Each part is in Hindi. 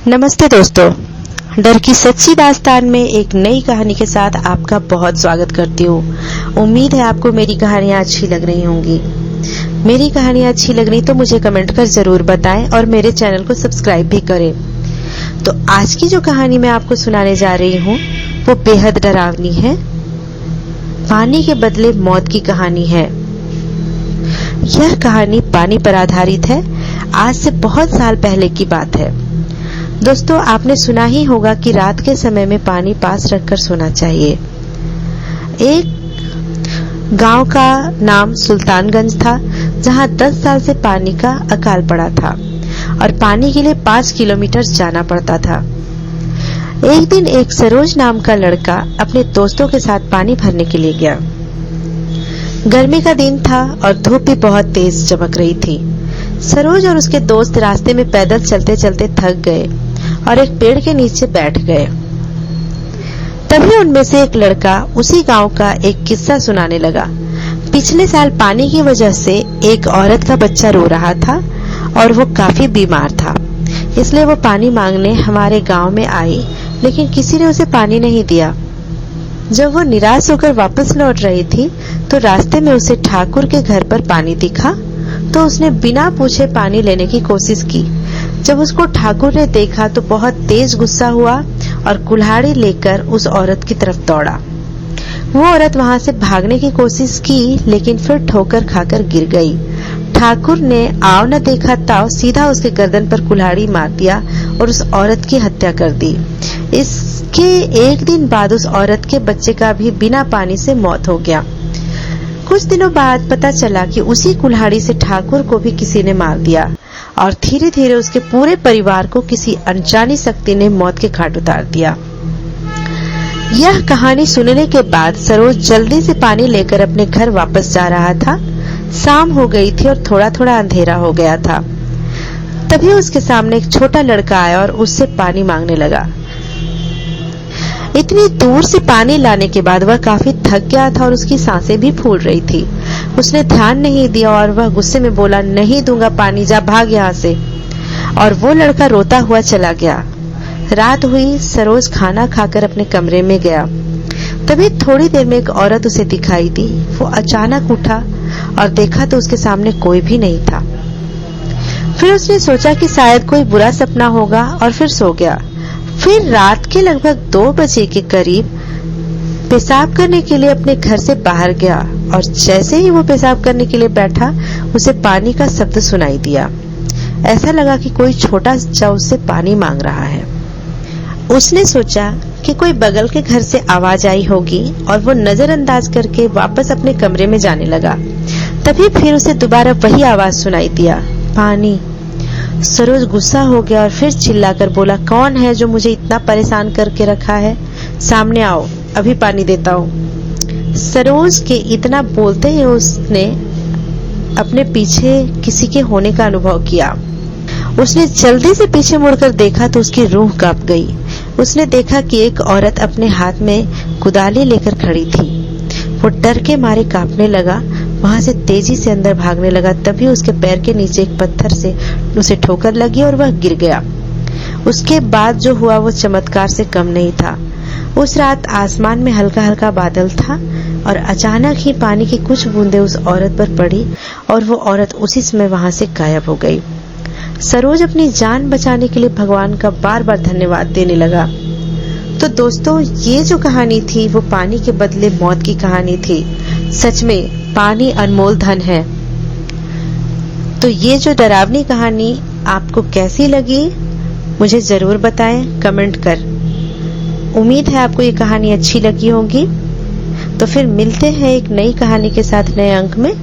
नमस्ते दोस्तों, डर की सच्ची दास्तान में एक नई कहानी के साथ आपका बहुत स्वागत करती हूँ। उम्मीद है आपको मेरी कहानियाँ अच्छी लग रही होंगी। मेरी कहानियाँ अच्छी लग रही तो मुझे कमेंट कर जरूर बताएं और मेरे चैनल को सब्सक्राइब भी करें। तो आज की जो कहानी मैं आपको सुनाने जा रही हूँ वो बेहद डरावनी है। पानी के बदले मौत की कहानी है। यह कहानी पानी पर आधारित है। आज से बहुत साल पहले की बात है। दोस्तों, आपने सुना ही होगा कि रात के समय में पानी पास रखकर सोना चाहिए। एक गांव का नाम सुल्तानगंज था, जहां 10 साल से पानी का अकाल पड़ा था और पानी के लिए 5 किलोमीटर जाना पड़ता था। एक दिन एक सरोज नाम का लड़का अपने दोस्तों के साथ पानी भरने के लिए गया। गर्मी का दिन था और धूप भी बहुत तेज चमक रही थी। सरोज और उसके दोस्त रास्ते में पैदल चलते चलते थक गए और एक पेड़ के नीचे बैठ गए। तभी उनमें से एक लड़का उसी गांव का एक किस्सा सुनाने लगा। पिछले साल पानी की वजह से एक औरत का बच्चा रो रहा था और वो काफी बीमार था, इसलिए वो पानी मांगने हमारे गांव में आई, लेकिन किसी ने उसे पानी नहीं दिया। जब वो निराश होकर वापस लौट रही थी तो रास्ते में उसे ठाकुर के घर पर पानी दिखा, तो उसने बिना पूछे पानी लेने की कोशिश की। जब उसको ठाकुर ने देखा तो बहुत तेज गुस्सा हुआ और कुल्हाड़ी लेकर उस औरत की तरफ दौड़ा। वो औरत वहां से भागने की कोशिश की, लेकिन फिर ठोकर खाकर गिर गई। ठाकुर ने आव न देखा ताव सीधा उसके गर्दन पर कुल्हाड़ी मार दिया और उस औरत की हत्या कर दी। इसके एक दिन बाद उस औरत के बच्चे का भी बिना पानी से मौत हो गया। कुछ दिनों बाद पता चला कि उसी कुल्हाड़ी से ठाकुर को भी किसी ने मार दिया और धीरे धीरे उसके पूरे परिवार को किसी अनजानी शक्ति ने मौत के घाट उतार दिया। यह कहानी सुनने के बाद सरोज जल्दी से पानी लेकर अपने घर वापस जा रहा था। शाम हो गई थी और थोड़ा थोड़ा अंधेरा हो गया था। तभी उसके सामने एक छोटा लड़का आया और उससे पानी मांगने लगा। इतनी दूर से पानी लाने के बाद वह काफी थक गया था और उसकी सांसें भी फूल रही थी। उसने ध्यान नहीं दिया और वह गुस्से में बोला, नहीं दूंगा पानी, जा भाग यहाँ से। और वो लड़का रोता हुआ चला गया। रात हुई। सरोज खाना खाकर अपने कमरे में गया। तभी थोड़ी देर में एक औरत उसे दिखाई दी। वो अचानक उठा और देखा तो उसके सामने कोई भी नहीं था। फिर उसने सोचा कि शायद कोई बुरा सपना होगा और फिर सो गया। फिर रात के लगभग 2 बजे के करीब पेशाब करने के लिए अपने घर से बाहर गया और जैसे ही वो पेशाब करने के लिए बैठा, उसे पानी का शब्द सुनाई दिया। ऐसा लगा कि कोई छोटा बच्चा उससे पानी मांग रहा है। उसने सोचा कि कोई बगल के घर से आवाज आई होगी और वो नजरअंदाज करके वापस अपने कमरे में जाने लगा। तभी फिर उसे दोबारा वही आवाज सुनाई दिया, पानी। सरोज गुस्सा हो गया और फिर चिल्लाकर बोला, कौन है जो मुझे इतना परेशान करके रखा है? सामने आओ, अभी पानी देता हूँ। सरोज के इतना बोलते ही उसने अपने पीछे किसी के होने का अनुभव किया। उसने जल्दी से पीछे मुड़कर देखा तो उसकी रूह कांप गई। उसने देखा कि एक औरत अपने हाथ में कुदाली लेकर खड़ी थी। वो डर के मारे कांपने लगा, वहां से तेजी से अंदर भागने लगा। तभी उसके पैर के नीचे एक पत्थर से उसे ठोकर लगी और वह गिर गया। उसके बाद जो हुआ वो चमत्कार से कम नहीं था। उस रात आसमान में हल्का हल्का बादल था और अचानक ही पानी की कुछ बूंदें उस औरत पर पड़ी और वो औरत उसी समय वहां से गायब हो गई। सरोज अपनी जान बचाने के लिए भगवान का बार बार धन्यवाद देने लगा। तो दोस्तों, ये जो कहानी थी वो पानी के बदले मौत की कहानी थी। सच में पानी अनमोल धन है। तो ये जो डरावनी कहानी आपको कैसी लगी मुझे जरूर बताएं कमेंट कर। उम्मीद है आपको ये कहानी अच्छी लगी होगी। तो फिर मिलते हैं एक नई कहानी के साथ नए अंक में।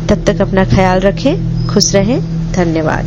तब तक अपना ख्याल रखें, खुश रहें। धन्यवाद।